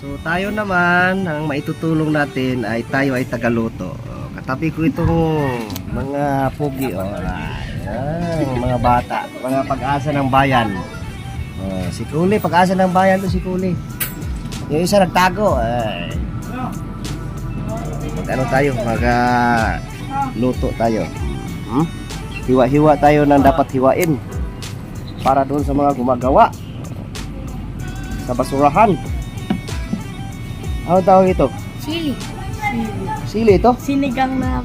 So tayo naman, ang maitutulong natin ay tayo ay tagaluto. Katabi ko itong mga pugi, mga bata, mga pag-asa ng bayan. Si Kuli, pag-asa ng bayan to si Kuli. Yung isa nagtago. Mag-ano tayo, luto tayo. Hiwa-hiwa tayo ng dapat hiwain para doon sa mga gumagawa sa basurahan. Ano tawag ito? Sili. Sili ito? Sinigang na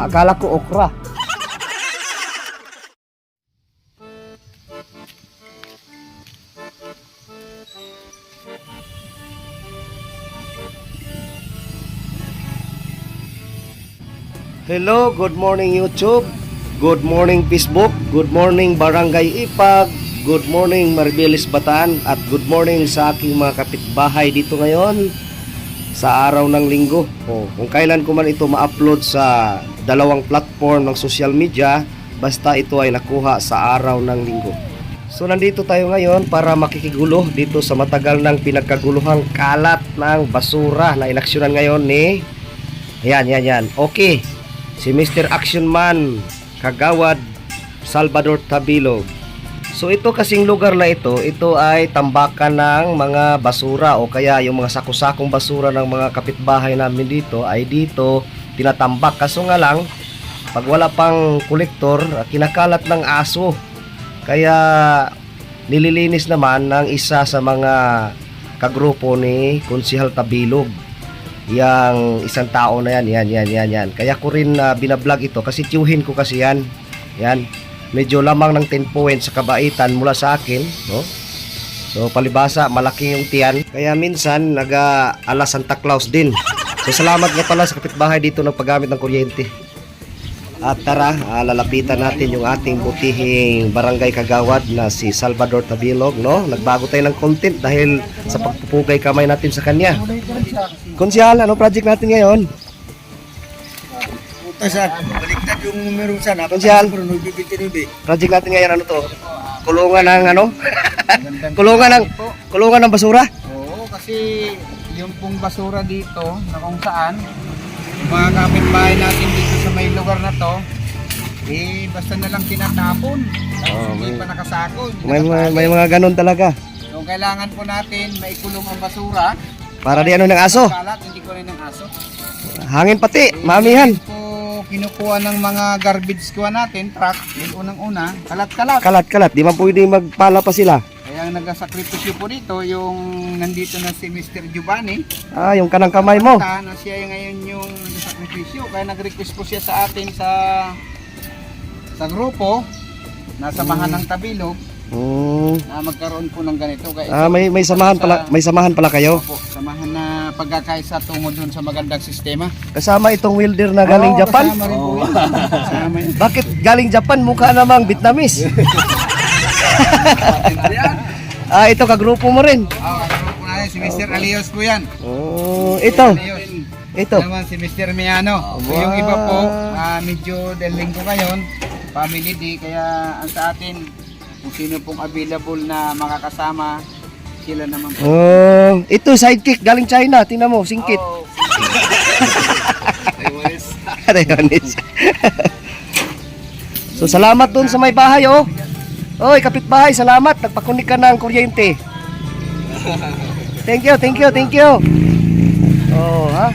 Akala ko okra. Hello, good morning YouTube. Good morning Facebook. Good morning Barangay Ipag. Good morning Maribeles Bataan. At good morning sa aking mga kapitbahay dito ngayon sa araw ng linggo. Kung kailan ko man ito ma-upload sa dalawang platform ng social media, basta ito ay nakuha sa araw ng linggo. So nandito tayo ngayon para makikigulo dito sa matagal ng pinagkaguluhang kalat ng basura na inaksyonan ngayon ni yan. Okay. Si Mr. Action Man Kagawad Salvador Tabilog. So ito kasing lugar na ito ay tambakan ng mga basura o kaya yung mga sako-sakong basura ng mga kapitbahay namin dito ay dito tinatambak. Kaso nga lang, pag wala pang kolektor, kinakalat ng aso. Kaya nililinis naman ng isa sa mga kagrupo ni Konsehal Tabilog. Yang isang tao na yan. Kaya ko rin binablog ito kasi tiyuhin ko kasi yan. Yan. Medyo lamang ng 10 points sa kabaitan mula sa akin, no? So palibasa malaki yung tiyan. Kaya minsan nag-ala Santa Claus din. So salamat nga pala sa kapitbahay dito ng paggamit ng kuryente. At tara, lalapitan natin yung ating butihing barangay kagawad na si Salvador Tabilog, no? Nagbago tayo ng content dahil sa pagpupugay kamay natin sa kanya. Konsehal, ano project natin ngayon? Baliktad yung numero sana. Konsehal, project natin ngayon ano to? Kulungan ng ano? kulungan ng basura? Oo, kasi yung pong basura dito na kung saan mga kapitbahay natin dito sa may lugar na to, basta na lang tinatapon. Hindi pa nakasako. May mga ganun talaga. So kailangan po natin maikulong ang basura. Para di ano ng aso. Kalat, hindi ko rin ng aso. Hangin pati, mamihan. Po kinukuha ng mga garbage kuha natin, truck, yung unang-una, kalat-kalat. Kalat, di man pwede magpala pa sila. Kaya ang nagsakripisyo po dito, yung nandito na si Mr. Giovanni. Yung kanang kamay mo. Na siya ngayon yung nagsakripisyo. Kaya nag-request po siya sa atin sa grupo na samahan ng Tabilog na magkaroon po ng ganito. Kaya may samahan pala kayo. Opo, samahan na pagkakaisa tungo dun sa magandang sistema. Kasama itong welder na galing Japan. Kasama rin po yun. Kasama yun. Bakit galing Japan mukha namang Vietnamese? Ito kagrupo mo rin. Grupo na si Mr. Alios po yan. Ito. Ito naman si Mr. Miano. So, yung iba po, medyo deling ko ngayon, family day, kaya ang sa atin, kung sino pong available na makakasama, sila naman po. Ito sidekick galing China, tingnan mo, singkit. Taiwanese. So salamat dun sa may bahay, oh. Oy, kapitbahay, salamat. Nagpakunik ka ng kuryente. Thank you. Ha?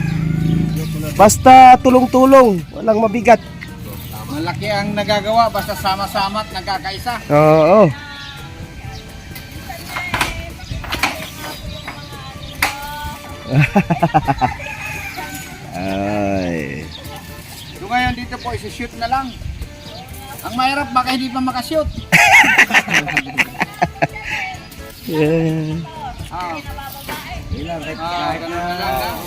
Basta tulong-tulong, walang mabigat. Malaki ang nagagawa, basta sama-sama at nagkakaisa. Oo. Ay. So ngayon dito po, isi-shoot na lang. Ang mahirap, baka hindi pa makashoot. Ganun na lang.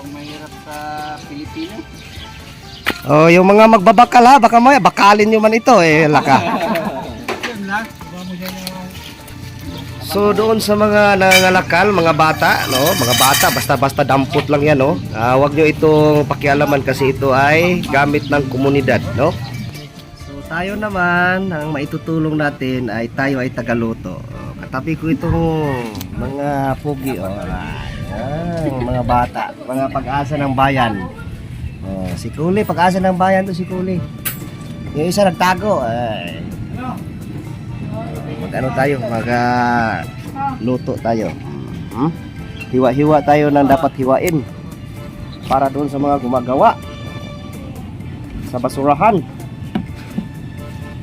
Mahirap sa Pilipino. Yung mga magbabakal ha, baka mo bakalin nyo man ito laka. So doon sa mga nangangalakal, mga bata, no? Mga bata, basta-basta dampot lang yan, no? Huwag nyo itong pakialaman kasi ito ay gamit ng komunidad, no? So tayo naman, ang maitutulong natin ay tayo ay tagaluto. Katabi ko itong mga pugi. Ayan, mga bata, mga pag-asa ng bayan. Si Kuli, pag-asa ng bayan to si Kuli. Yung isa nagtago. Ay. Mag-ano tayo? Luto tayo. Hiwa-hiwa tayo ng dapat hiwain para doon sa mga gumagawa sa basurahan.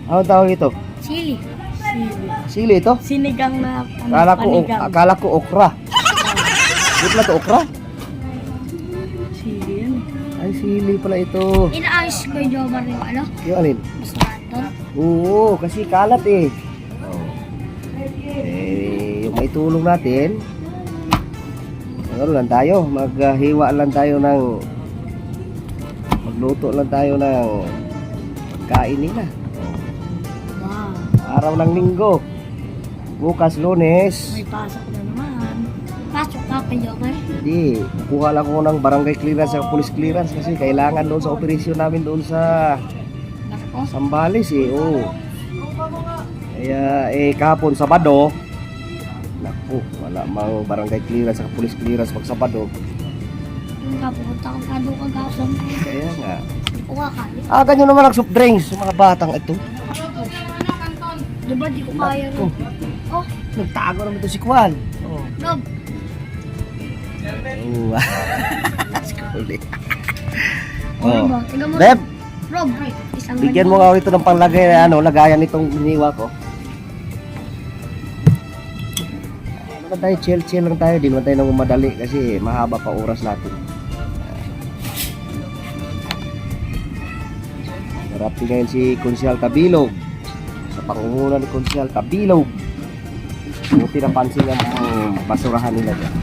Ano tawag ito? Sili. Sili ito? Sinigang na Akala ko okra. Di pala ito okra? Sili yan. Ay, sili pala ito. Inaayos ko yung Jomar yung ano? Yung alin? Basurahan doon. Oo, kasi kalat eh. Yung may tulong natin, ano lang tayo, magluto lang tayo ng pagkain nila. Wow. Araw ng linggo. Bukas Lunes. May pasok na naman. Pasok ka kay Jomar? Hindi, kuha lang ko ng barangay clearance at police clearance kasi kailangan doon sa operasyon namin doon sa Nako. Sambales eh. Oo. Kaya kahapon Sabado, naku, wala mang barangay clearance at police clearance pag Sabado. Yung kapunta ko kado kagapon. Kaya nga. Uwa ka. Ganyan naman ang soft drinks sa mga batang ito. Diba di ko kaya Naku, rin? Oh, nagtago naman ito si Kwan. Oh. Rob. Skuli. Oh. Ba? Tiga mo. Deb, Rob, isang bigyan mo nga ito ng panglagay na lagayan nitong hiniwa ko. Ano ba tayo, chill lang tayo, di naman tayo nang madali kasi mahaba pa oras natin. Harapin ngayon si Konsyal Tabilog. Sa pangunguna ni Konsyal Tabilog. Buti napansin ang basurahan nila dyan.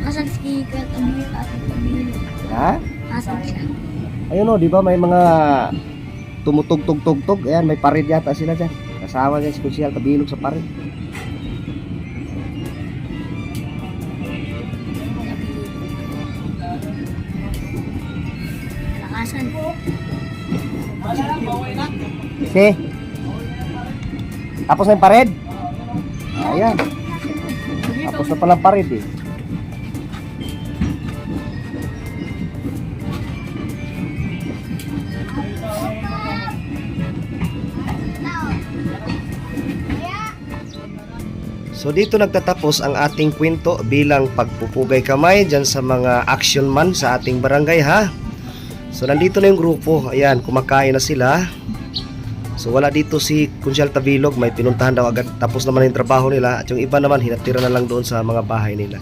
Asan si Kuya Tabilo at Tabilo? Ha? Asan siya? Ayun o, di ba may mga tumutog-tog-tog-tog. Ayan, may parid yata sila dyan. Kasama dyan si Konsyal Tabilog sa parid. Asan? Si? Tapos na yung pared? Ayan. Tapos na palang pared eh. So dito nagtatapos ang ating kwento bilang pagpupugay kamay dyan sa mga action man sa ating barangay ha. So nandito na yung grupo, ayan, kumakain na sila. So wala dito si Konsyal Tabilog, may pinuntahan daw agad, tapos naman yung trabaho nila. At yung iba naman hinatira na lang doon sa mga bahay nila.